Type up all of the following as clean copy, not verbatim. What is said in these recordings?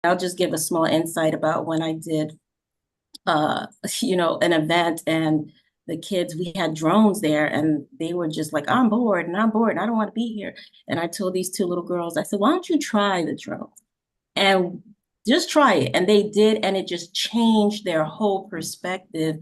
I'll just give a small insight about when I did, an event and the kids, we had drones there and they were just like, I'm bored and I'm bored and I don't want to be here. And I told these two little girls, I said, why don't you try the drone? And just try it. And they did, and it just changed their whole perspective.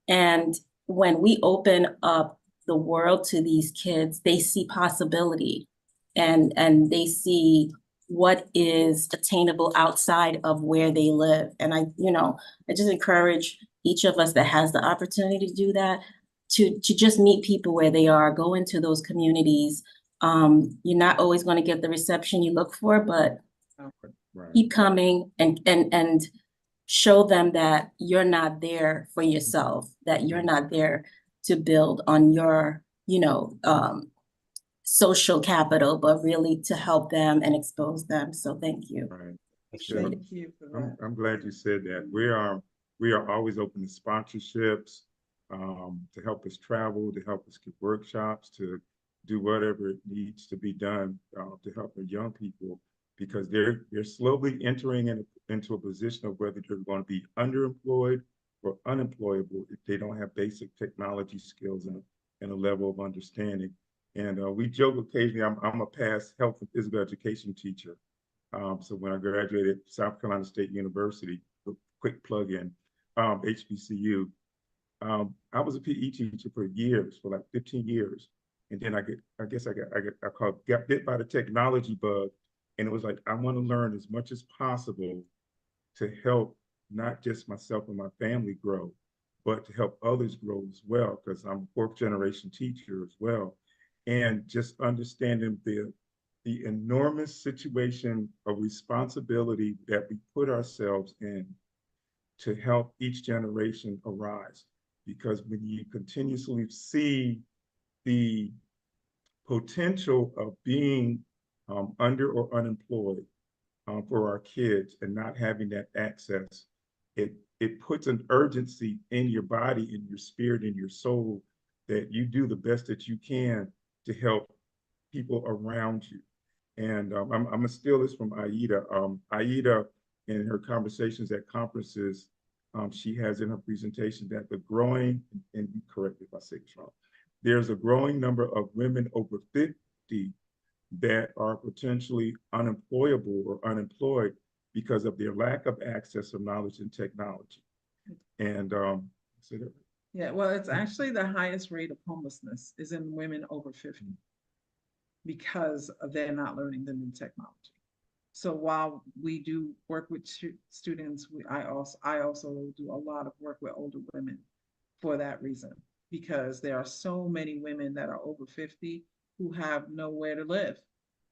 And when we open up the world to these kids, they see possibility and they see what is attainable outside of where they live. And I just encourage each of us that has the opportunity to do that to just meet people where they are, go into those communities. You're not always going to get the reception you look for, but Right. keep coming and show them that you're not there for yourself, that you're not there to build on your, social capital, but really to help them and expose them. So thank you. Right. Thank you for that. I'm glad you said that. We are always open to sponsorships, to help us travel, to help us give workshops, to do whatever it needs to be done to help the young people, because they're slowly entering into a position of whether they're going to be underemployed or unemployable if they don't have basic technology skills and a level of understanding. And we joke occasionally, I'm a past health and physical education teacher. So when I graduated South Carolina State University, quick plug in, HBCU, I was a PE teacher for years, for like 15 years. And then got bit by the technology bug. And it was like, I want to learn as much as possible to help not just myself and my family grow, but to help others grow as well, because I'm a fourth generation teacher as well. And just understanding the enormous situation of responsibility that we put ourselves in to help each generation arise. Because when you continuously see the potential of being under or unemployed for our kids and not having that access, it puts an urgency in your body, in your spirit, in your soul, that you do the best that you can to help people around you. And I'm gonna steal this from Aida. Aida, in her conversations at conferences, she has in her presentation that the growing, and be correct if I say this wrong, there's a growing number of women over 50 that are potentially unemployable or unemployed because of their lack of access of knowledge and technology. And so that, Yeah, well, it's actually the highest rate of homelessness is in women over 50 because they're not learning the new technology. So while we do work with students, I also do a lot of work with older women for that reason, because there are so many women that are over 50 who have nowhere to live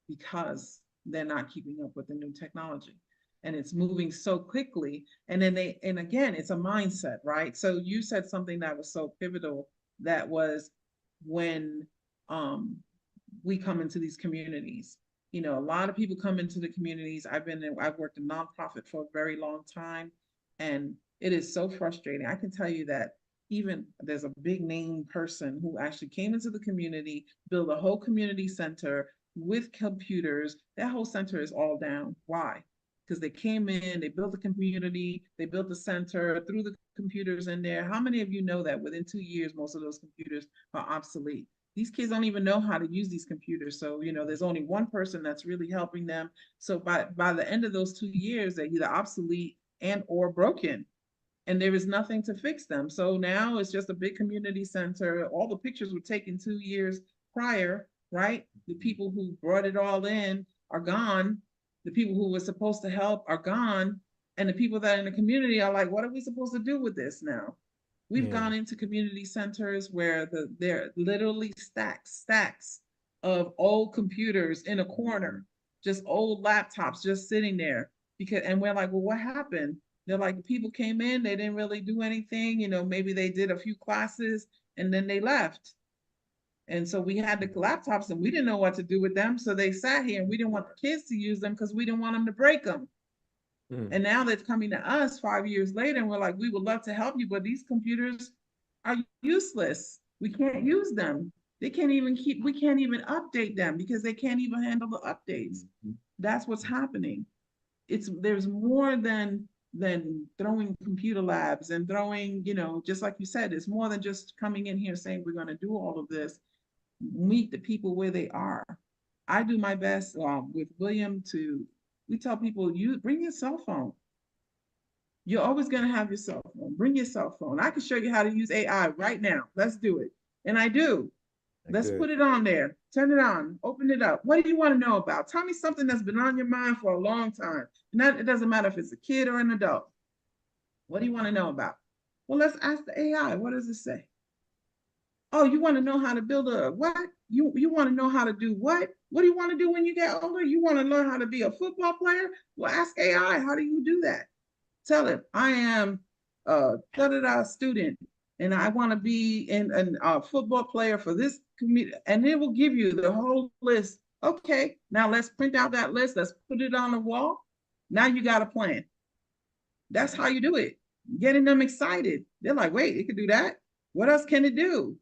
because they're not keeping up with the new technology. And it's moving so quickly. And then and again, it's a mindset, right? So you said something that was so pivotal, that was when um, we come into these communities. A lot of people come into the communities. I've worked in nonprofit for a very long time, and it is so frustrating. I can tell you that even there's a big name person who actually came into the community, built a whole community center with computers. That whole center is all down. Why? Because they came in, they built the community, they built the center, threw the computers in there. How many of you know that within 2 years, most of those computers are obsolete? These kids don't even know how to use these computers. So, there's only one person that's really helping them. So by the end of those 2 years, they're either obsolete and or broken. And there is nothing to fix them. So now it's just a big community center. All the pictures were taken 2 years prior, right? The people who brought it all in are gone. The people who were supposed to help are gone. And the people that are in the community are like, what are we supposed to do with this now? We've gone into community centers where they're literally stacks of old computers in a corner, just old laptops just sitting there. And we're like, well, what happened? They're like, the people came in, they didn't really do anything. Maybe they did a few classes and then they left. And so we had the laptops and we didn't know what to do with them. So they sat here and we didn't want the kids to use them because we didn't want them to break them. And now they're coming to us 5 years later and we're like, we would love to help you, but these computers are useless. We can't use them. We can't even update them because they can't even handle the updates. That's what's happening. there's more than throwing computer labs and throwing, just like you said, it's more than just coming in here saying we're going to do all of this. Meet the people where they are. I do my best with William we tell people, you bring your cell phone. You're always going to have your cell phone. Bring your cell phone. I can show you how to use AI right now. Let's do it. And I do. Let's put it on there. Turn it on. Open it up. What do you want to know about? Tell me something that's been on your mind for a long time. And it doesn't matter if it's a kid or an adult. What do you want to know about? Well, let's ask the AI. What does it say? Oh, you want to know how to build a what? You want to know how to do what? What do you want to do when you get older? You want to learn how to be a football player? Well, ask AI. How do you do that? Tell it, I am a da-da-da student and I want to be a football player for this community. And it will give you the whole list. Okay, now let's print out that list. Let's put it on the wall. Now you got a plan. That's how you do it. Getting them excited. They're like, wait, it can do that? What else can it do?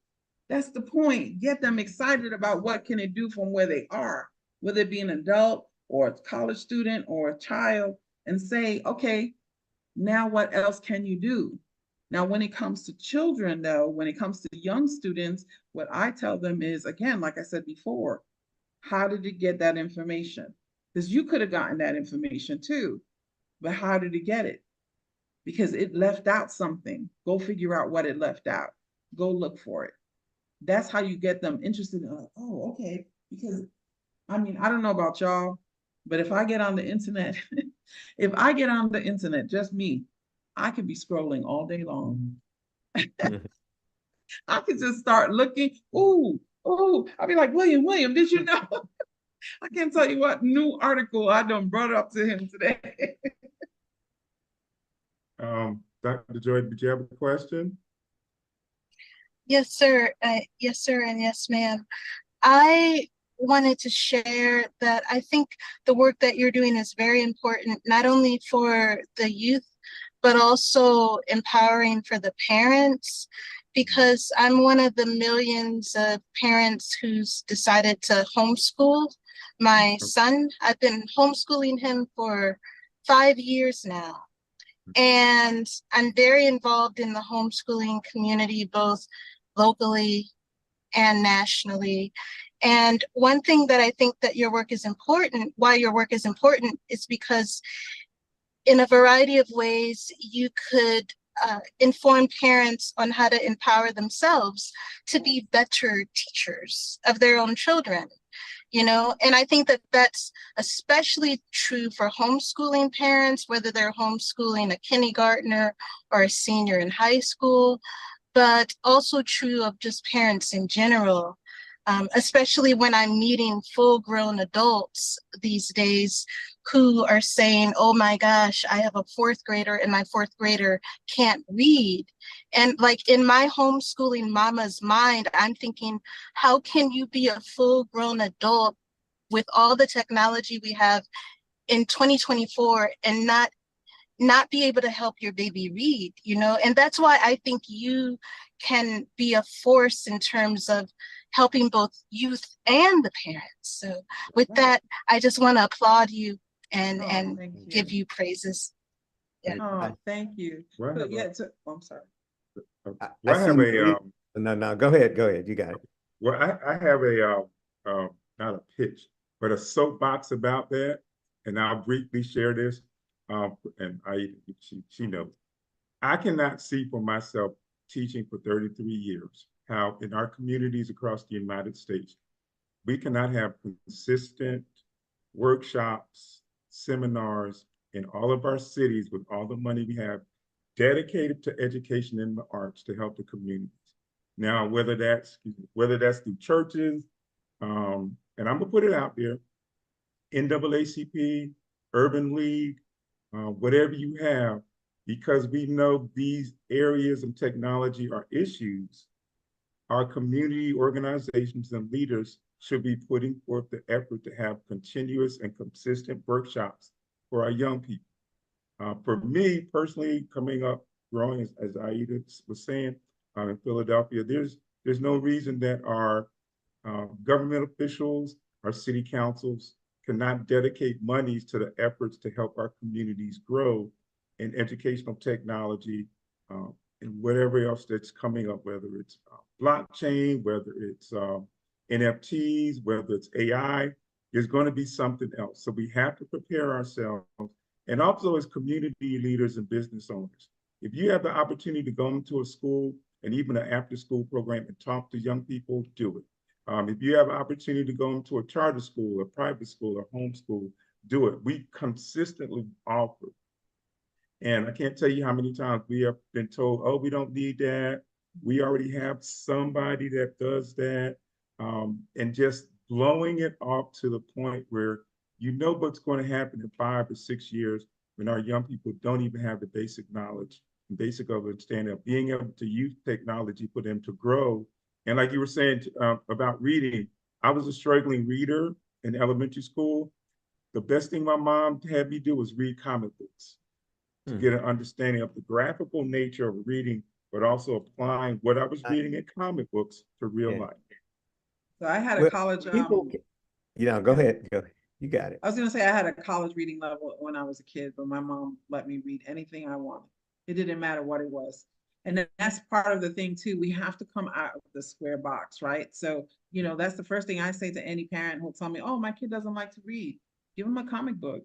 That's the point. Get them excited about what can it do from where they are, whether it be an adult or a college student or a child, and say, okay, now what else can you do? Now, when it comes to children, though, when it comes to young students, what I tell them is, again, like I said before, how did you get that information? Because you could have gotten that information too, but how did you get it? Because it left out something. Go figure out what it left out. Go look for it. That's how you get them interested in, like, oh, okay. Because I mean, I don't know about y'all, but if I get on the internet, if I get on the internet, just me, I could be scrolling all day long. I could just start looking. Ooh, I'll be like, William, did you know? I can't tell you what new article I done brought up to him today. Dr. Joy, did you have a question? Yes, sir. Yes, sir, and yes, ma'am. I wanted to share that I think the work that you're doing is very important, not only for the youth, but also empowering for the parents, because I'm one of the millions of parents who's decided to homeschool my son. I've been homeschooling him for 5 years now. And I'm very involved in the homeschooling community, both locally and nationally. And one thing that I think that your work is important, why your work is important, is because in a variety of ways, you could inform parents on how to empower themselves to be better teachers of their own children. And I think that that's especially true for homeschooling parents, whether they're homeschooling a kindergartner or a senior in high school, but also true of just parents in general, especially when I'm meeting full-grown adults these days who are saying, oh my gosh, I have a 4th grader and my 4th grader can't read. And like in my homeschooling mama's mind, I'm thinking, how can you be a full-grown adult with all the technology we have in 2024 and not be able to help your baby read, And that's why I think you can be a force in terms of helping both youth and the parents. So with that, I just want to applaud you and give you praises. Yeah. Oh, thank you. Well, But yeah, I'm sorry. I have a no, go ahead, you got it. well, I have a not a pitch, but a soapbox about that, and I'll briefly share this. And she knows. I cannot see for myself teaching for 33 years how in our communities across the United States, we cannot have consistent workshops, seminars in all of our cities with all the money we have dedicated to education in the arts to help the communities. Now, whether that's through churches, and I'm gonna put it out there, NAACP, Urban League, whatever you have, because we know these areas of technology are issues, our community organizations and leaders should be putting forth the effort to have continuous and consistent workshops for our young people. For me personally, coming up, growing, as Aida was saying, in Philadelphia, there's no reason that our government officials, our city councils, cannot dedicate monies to the efforts to help our communities grow in educational technology, and whatever else that's coming up, whether it's blockchain, whether it's NFTs, whether it's AI, there's going to be something else. So we have to prepare ourselves. And also as community leaders and business owners, if you have the opportunity to go into a school and even an after-school program and talk to young people, do it. If you have an opportunity to go into a charter school, a private school, or homeschool, do it. We consistently offer. And I can't tell you how many times we have been told, oh, we don't need that. We already have somebody that does that. And just blowing it off to the point where you know what's going to happen in 5 or 6 years when our young people don't even have the basic knowledge and basic understanding of being able to use technology for them to grow. And like you were saying about reading, I was a struggling reader in elementary school. The best thing my mom had me do was read comic books to get an understanding of the graphical nature of reading, but also applying what I was reading in comic books to real life. So I had a Well, college, people, go ahead. Go ahead. You got it. I was gonna say I had a college reading level when I was a kid, but my mom let me read anything I wanted. It didn't matter what it was. And that's part of the thing too. We have to come out of the square box, right? So, you know, that's the first thing I say to any parent who'll tell me, oh, my kid doesn't like to read. Give them a comic book.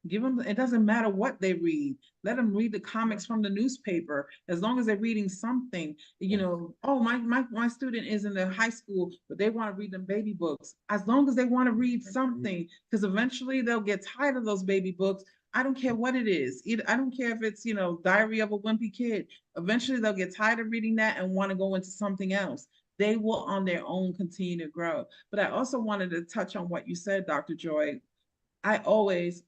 Give them, it doesn't matter what they read. Let them read the comics from the newspaper. As long as they're reading something, you know, oh, my student is in the high school, but they want to read them baby books. As long as they want to read something, because eventually they'll get tired of those baby books. I don't care what it is. I don't care if it's, you know, Diary of a Wimpy Kid. Eventually they'll get tired of reading that and want to go into something else. They will on their own continue to grow. But I also wanted to touch on what you said, Dr. Joy. I always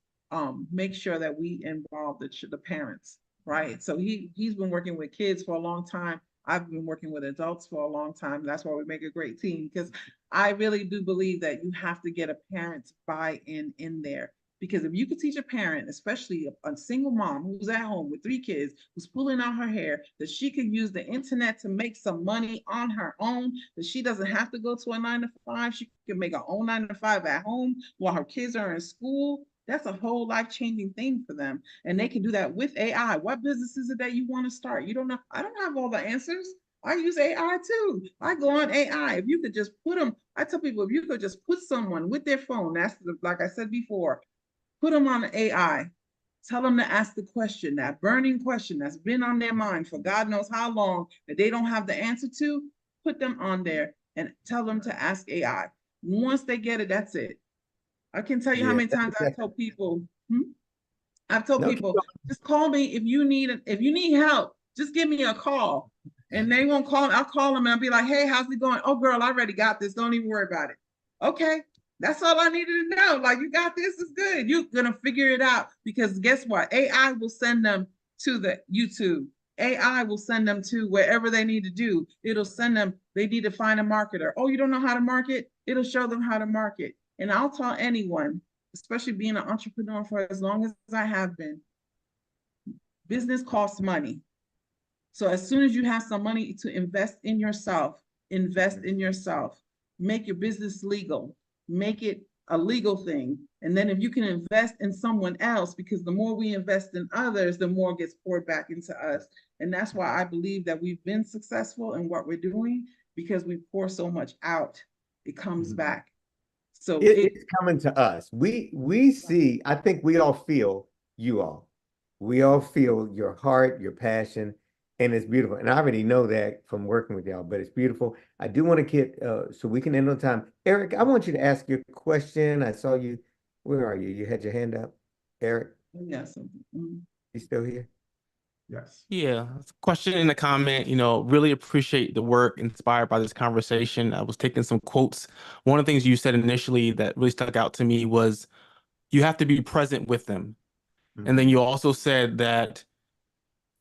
make sure that we involve the parents, right? So he's been working with kids for a long time. I've been working with adults for a long time. That's why we make a great team, because I really do believe that you have to get a parent's buy-in in there. Because if you could teach a parent, especially a single mom who's at home with 3 kids, who's pulling out her hair, that she could use the internet to make some money on her own, that she doesn't have to go to a 9-to-5, she can make her own 9-to-5 at home while her kids are in school. That's a whole life-changing thing for them. And they can do that with AI. What business is it that you want to start? You don't know. I don't have all the answers. I use AI too. I go on AI. If you could just put them, I tell people, if you could just put someone with their phone, that's like I said before, put them on AI. Tell them to ask the question, that burning question that's been on their mind for God knows how long, that they don't have the answer to. Put them on there and tell them to ask AI. Once they get it, that's it. I can tell you how many times I've told people, just call me if you need help, just give me a call. And they won't call, I'll call them and I'll be like, hey, how's it going? Oh, girl, I already got this. Don't even worry about it. Okay. That's all I needed to know. Like, you got this, is good. You're going to figure it out, because guess what? AI will send them to the YouTube. AI will send them to wherever they need to do. It'll send them, they need to find a marketer. Oh, you don't know how to market? It'll show them how to market. And I'll tell anyone, especially being an entrepreneur for as long as I have been, business costs money. So as soon as you have some money to invest in yourself, invest in yourself. Make your business legal. Make it a legal thing. And then if you can invest in someone else, because the more we invest in others, the more gets poured back into us. And that's why I believe that we've been successful in what we're doing, because we pour so much out, it comes back. So it's coming to us. We see, I think we all feel you all. We all feel your heart, your passion, and it's beautiful. And I already know that from working with y'all, but it's beautiful. I do want to get, so we can end on time. Eric, I want you to ask your question. I saw you. Where are you? You had your hand up. Eric? yes. You still here? Yes. Yeah, question in the comment, really appreciate the work inspired by this conversation. I was taking some quotes. One of the things you said initially that really stuck out to me was you have to be present with them. And then you also said that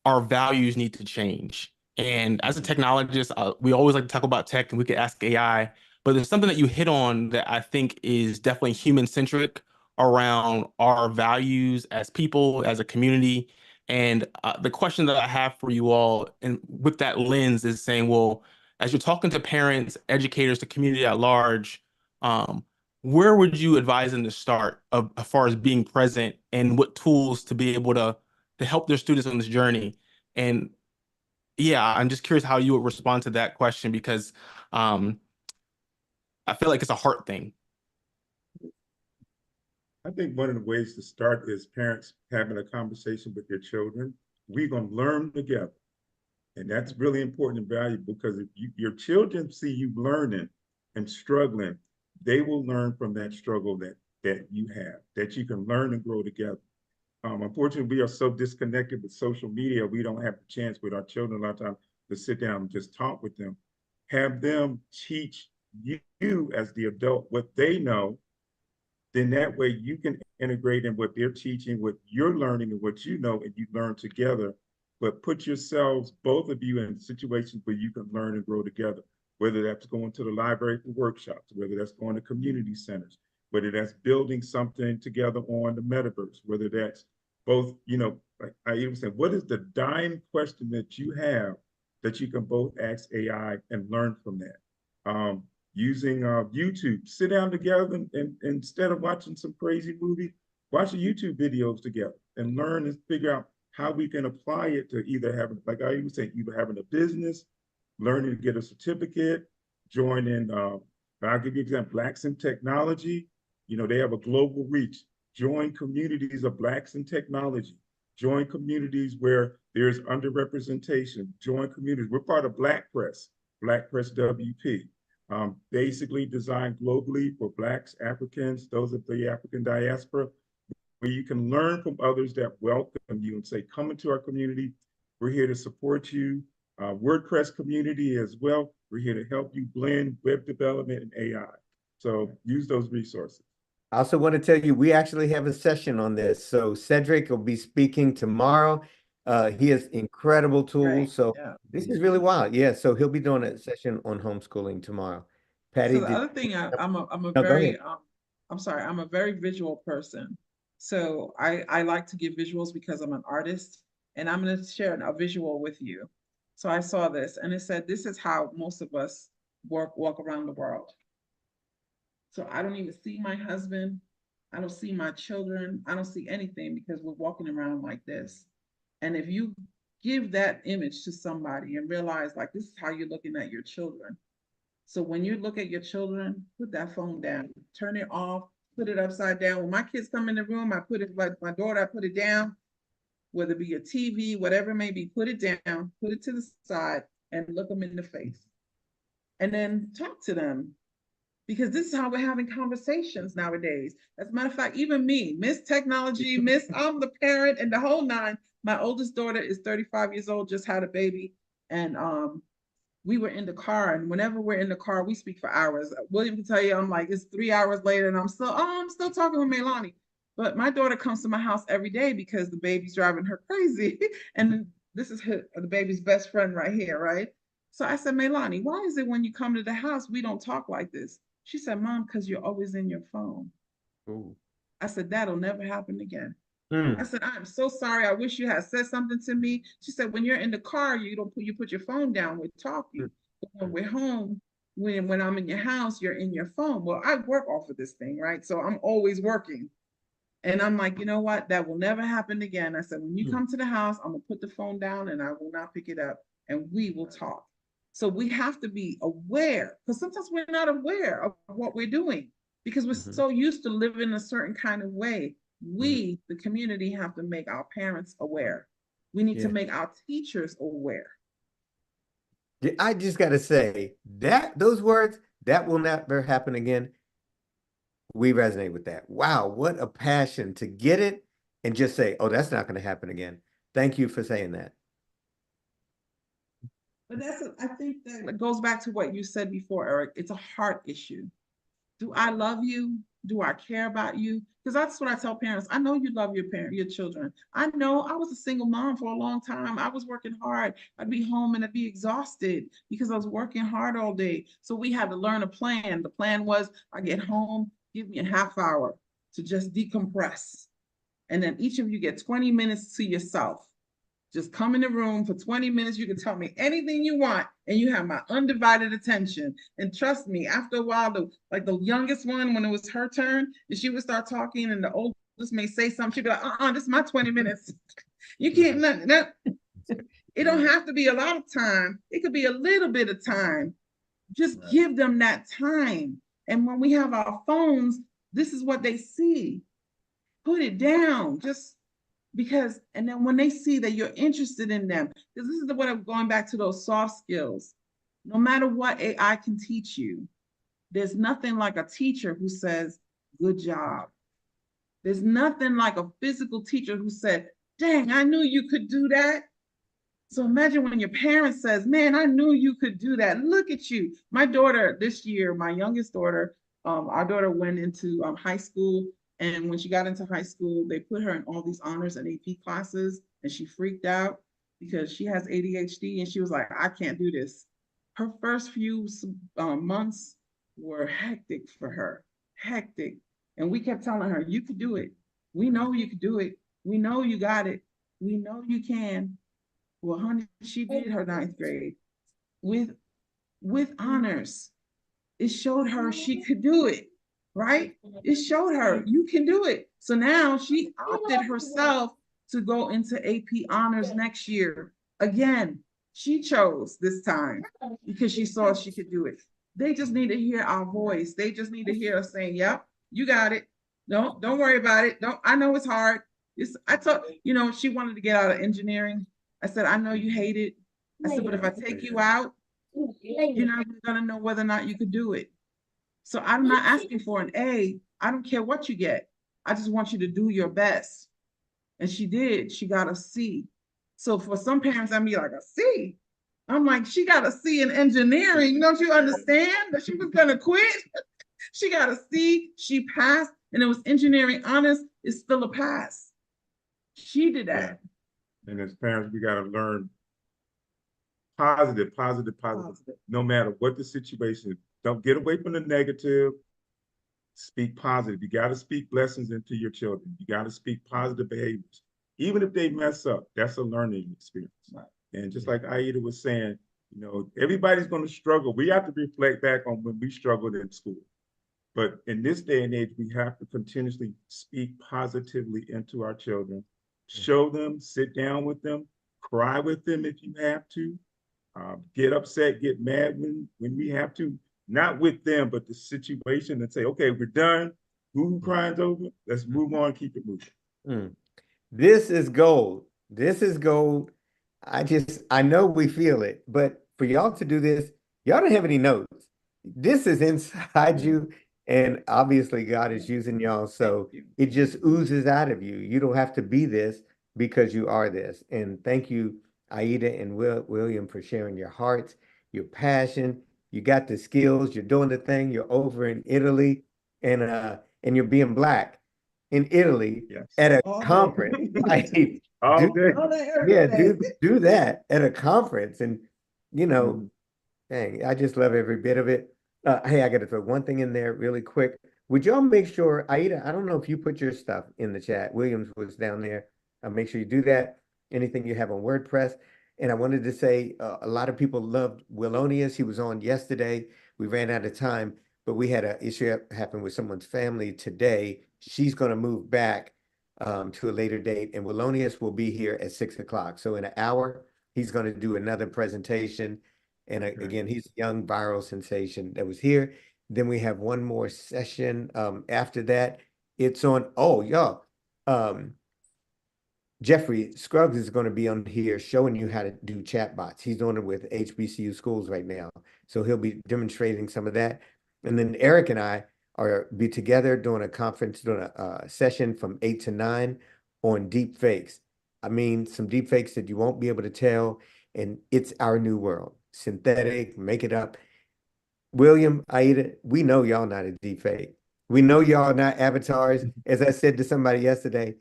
our values need to change. And as a technologist, we always like to talk about tech, and we could ask AI, but there's something that you hit on that I think is definitely human-centric around our values as people, as a community. And the question that I have for you all, and with that lens, is saying, well, as you're talking to parents, educators, the community at large, where would you advise them to start as far as being present and what tools to be able to help their students on this journey? And yeah, I'm just curious how you would respond to that question because um, I feel like it's a heart thing. I think one of the ways to start is parents having a conversation with their children. We're going to learn together. And that's really important and valuable because if your children see you learning and struggling, they will learn from that struggle that you have, that you can learn and grow together. Unfortunately, we are so disconnected with social media, we don't have the chance with our children a lot of times to sit down and just talk with them. Have them teach you as the adult what they know, then that way you can integrate in what they're teaching, what you're learning and what you know, and you learn together. But put yourselves, both of you, in situations where you can learn and grow together, whether that's going to the library for workshops, whether that's going to community centers, whether that's building something together on the metaverse, whether that's both, like I even said, what is the dying question that you have that you can both ask AI and learn from that? Using YouTube, sit down together and instead of watching some crazy movie, watch the YouTube videos together and learn and figure out how we can apply it to either having, like I even say, either having a business, learning to get a certificate, join in, I'll give you an example, Blacks in Technology, they have a global reach. Join communities of Blacks in Technology. Join communities where there's underrepresentation. Join communities. We're part of Black Press WP. Basically designed globally for Blacks, Africans, those of the African diaspora, where you can learn from others that welcome you and say, come into our community. We're here to support you. WordPress community as well. We're here to help you blend web development and AI. So use those resources. I also want to tell you, we actually have a session on this. So Cedric will be speaking tomorrow. He has incredible tools. Right, So yeah. this is really wild. Yeah. So he'll be doing a session on homeschooling tomorrow. Patty, So the other thing, I'm a No, go very, ahead. I'm sorry, I'm a very visual person. So I like to give visuals because I'm an artist, and I'm going to share a visual with you. So I saw this and it said, this is how most of us walk around the world. So I don't even see my husband. I don't see my children. I don't see anything because we're walking around like this. And if you give that image to somebody and realize like, this is how you're looking at your children. So when you look at your children, put that phone down, turn it off, put it upside down. When my kids come in the room, I put it, like my daughter, I put it down, whether it be a TV, whatever it may be, put it down, put it to the side and look them in the face. And then talk to them, because this is how we're having conversations nowadays. As a matter of fact, even me, Miss Technology, I'm the parent and the whole nine. My oldest daughter is 35 years old, just had a baby. And we were in the car, and whenever we're in the car, we speak for hours. William can tell you, I'm like, it's 3 hours later, and I'm still talking with Melanie. But my daughter comes to my house every day because the baby's driving her crazy. And this is the baby's best friend right here, right? So I said, Melanie, why is it when you come to the house, we don't talk like this? She said, Mom, because you're always in your phone. Ooh. I said, that'll never happen again. Mm. I said, I'm so sorry. I wish you had said something to me. She said, when you're in the car, you put your phone down, we're talking. But when we're home, when I'm in your house, you're in your phone. Well, I work off of this thing, right? So I'm always working. And I'm like, you know what? That will never happen again. I said, when you come to the house, I'm gonna put the phone down and I will not pick it up and we will talk. So we have to be aware, because sometimes we're not aware of what we're doing because we're so used to living a certain kind of way. We, the community, have to make our parents aware. We need to make our teachers aware. I just got to say that those words, that will never happen again. We resonate with that. Wow, what a passion to get it and just say, oh, that's not going to happen again. Thank you for saying that. But I think that it goes back to what you said before, Eric. It's a heart issue. Do I love you? Do I care about you? Because that's what I tell parents. I know you love your children. I know I was a single mom for a long time. I was working hard. I'd be home and I'd be exhausted because I was working hard all day. So we had to learn a plan. The plan was I get home, give me a half hour to just decompress. And then each of you get 20 minutes to yourself Just come in the room for 20 minutes. You can tell me anything you want, and you have my undivided attention. And trust me, after a while, the youngest one, when it was her turn, and she would start talking, and the oldest may say something, she'd be like, this is my 20 minutes. You can't, it don't have to be a lot of time. It could be a little bit of time. Just give them that time. And when we have our phones, this is what they see. Put it down, just because, and then when they see that you're interested in them, because this is what I'm going back to, those soft skills. No matter what AI can teach you, there's nothing like a teacher who says, good job. There's nothing like a physical teacher who said, dang, I knew you could do that. So imagine when your parent says, man, I knew you could do that. Look at you. My daughter this year, my youngest daughter, our daughter went into high school. And when she got into high school, they put her in all these honors and AP classes, and she freaked out because she has ADHD, and she was like, I can't do this. Her first few months were hectic for her, hectic. And we kept telling her, you could do it. We know you could do it. We know you got it. We know you can. Well, honey, she did her 9th grade with honors. It showed her she could do it. Right? It showed her you can do it. So now she opted herself to go into AP honors next year. Again, she chose this time because she saw she could do it. They just need to hear our voice. They just need to hear us saying, yep, you got it. Don't worry about it. I know it's hard. I thought, she wanted to get out of engineering. I said, I know you hate it. I said, but if I take you out, you're not gonna know whether or not you could do it. So I'm not asking for an A. I don't care what you get. I just want you to do your best. And she did. She got a C. So for some parents, I'd be like, a C? I'm like, she got a C in engineering. Don't you understand that she was going to quit? She got a C. She passed. And it was engineering honors. It's still a pass. She did that. Yeah. And as parents, we got to learn positive. No matter what the situation is. Don't get away from the negative. Speak positive. You got to speak blessings into your children. You got to speak positive behaviors. Even if they mess up, that's a learning experience. Right. And just like Aida was saying, everybody's going to struggle. We have to reflect back on when we struggled in school. But in this day and age, we have to continuously speak positively into our children, show them, sit down with them, cry with them if you have to, get upset, get mad when we have to. Not with them, but the situation, and say, okay, we're done. Who crying's over. Let's move on, keep it moving. This is gold. This is gold. I know we feel it, but for y'all to do this, y'all don't have any notes. This is inside you, and obviously God is using y'all, so it just oozes out of you. You don't have to be this because you are this. And thank you, Aida and William, for sharing your hearts, your passion. You got the skills, you're doing the thing, you're over in Italy, and you're being Black in Italy at a conference. Do that at a conference. And, dang, I just love every bit of it. Hey, I got to throw one thing in there really quick. Would y'all make sure, Aida, I don't know if you put your stuff in the chat. Williams was down there. Make sure you do that. Anything you have on WordPress. And I wanted to say a lot of people loved Willonius. He was on yesterday. We ran out of time, but we had an issue happen with someone's family today. She's going to move back to a later date, and Willonius will be here at 6 o'clock. So in an hour, he's going to do another presentation. And again, he's a young viral sensation that was here. Then we have one more session after that. It's on, Jeffrey Scruggs is going to be on here showing you how to do chatbots. He's doing it with HBCU schools right now. So he'll be demonstrating some of that. And then Eric and I be together doing a conference, doing a session from 8 to 9 on deep fakes. I mean, some deep fakes that you won't be able to tell. And it's our new world. Synthetic, make it up. William, Aida, we know y'all not a deep fake. We know y'all not avatars. As I said to somebody yesterday,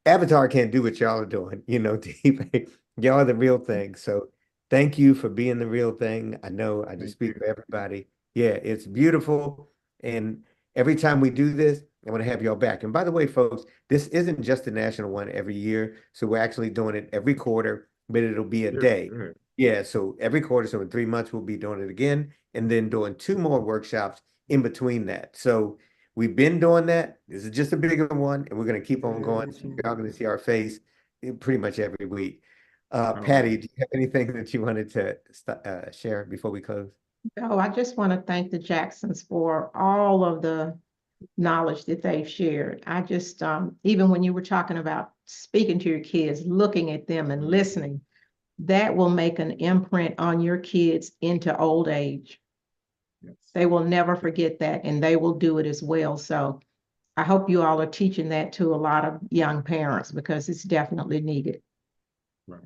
Avatar can't do what y'all are doing, y'all are the real thing. So thank you for being the real thing. I know I just speak for everybody. Yeah, it's beautiful. And every time we do this, I want to have y'all back. And by the way, folks, this isn't just a national one every year. So we're actually doing it every quarter, but it'll be a day. Good. Yeah, so every quarter, so in 3 months, we'll be doing it again, and then doing 2 more workshops in between that. So we've been doing that. This is just a bigger one, and we're going to keep on going. So you're all going to see our face pretty much every week. Patty, do you have anything that you wanted to share before we close? Oh, I just want to thank the Jacksons for all of the knowledge that they've shared. I just, even when you were talking about speaking to your kids, looking at them and listening, that will make an imprint on your kids into old age. Yes. They will never forget that, and they will do it as well. So I hope you all are teaching that to a lot of young parents because it's definitely needed. Right.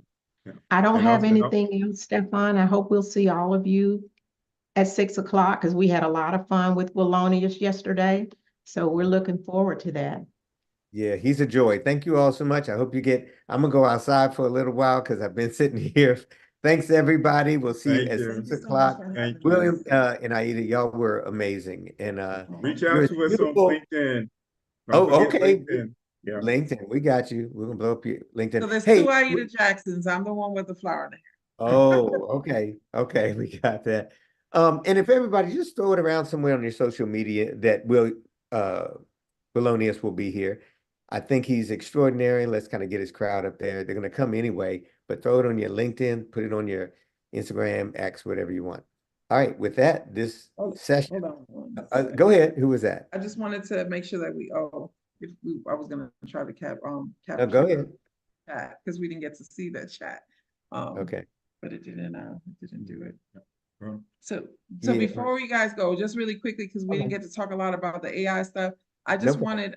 Yeah. I don't And have also- anything else, Stefan. I hope we'll see all of you at 6 o'clock because we had a lot of fun with Wallonius yesterday. So we're looking forward to that. Yeah, he's a joy. Thank you all so much. I hope you I'm gonna go outside for a little while because I've been sitting here. Thanks, everybody. We'll see you Thank at you. 6 Thank you so much o'clock. for having Thank us. you. William and Aida, y'all were amazing. And Reach you're out as to us on beautiful. LinkedIn. Oh, Don't forget okay. LinkedIn. Yeah. LinkedIn, we got you. We're gonna blow up your LinkedIn. So there's Hey, two Aida Jacksons. I'm the one with the flower in the hair. oh, okay, we got that. And if everybody just throw it around somewhere on your social media that Wallonius will be here. I think he's extraordinary. Let's kind of get his crowd up there. They're gonna come anyway, but throw it on your LinkedIn, put it on your Instagram, X, whatever you want. All right, with that, this session. Hold on. Go ahead. Who was that? I just wanted to make sure that I was gonna try to Go capture ahead. chat because we didn't get to see that chat. Okay. But it didn't do it. Well, So Yeah. before you guys go, just really quickly, because we didn't Okay. get to talk a lot about the AI stuff. I No just problem. wanted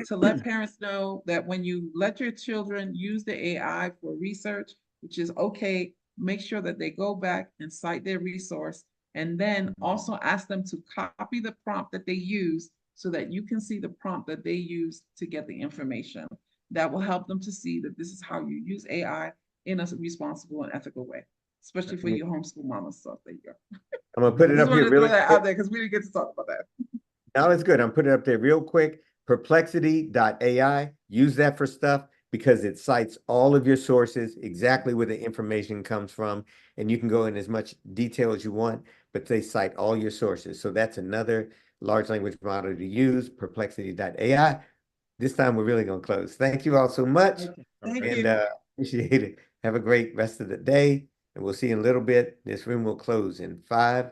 to let parents know that when you let your children use the AI for research, which is okay, make sure that they go back and cite their resource, and then also ask them to copy the prompt that they use so that you can see the prompt that they use to get the information. That will help them to see that this is how you use AI in a responsible and ethical way, especially for you homeschool mamas. So there you go. I'm gonna put it Just up here wanted to throw really that quick. out there because we didn't get to talk about that. No, it's good. I'm putting it up there real quick. Perplexity.ai. Use that for stuff because it cites all of your sources, exactly where the information comes from, and you can go in as much detail as you want, but they cite all your sources. So that's another large language model to use, perplexity.ai. This time we're really gonna close. Thank you all so much. Okay. Thank Okay. you. And appreciate it. Have a great rest of the day, and we'll see you in a little bit. This room will close in 5,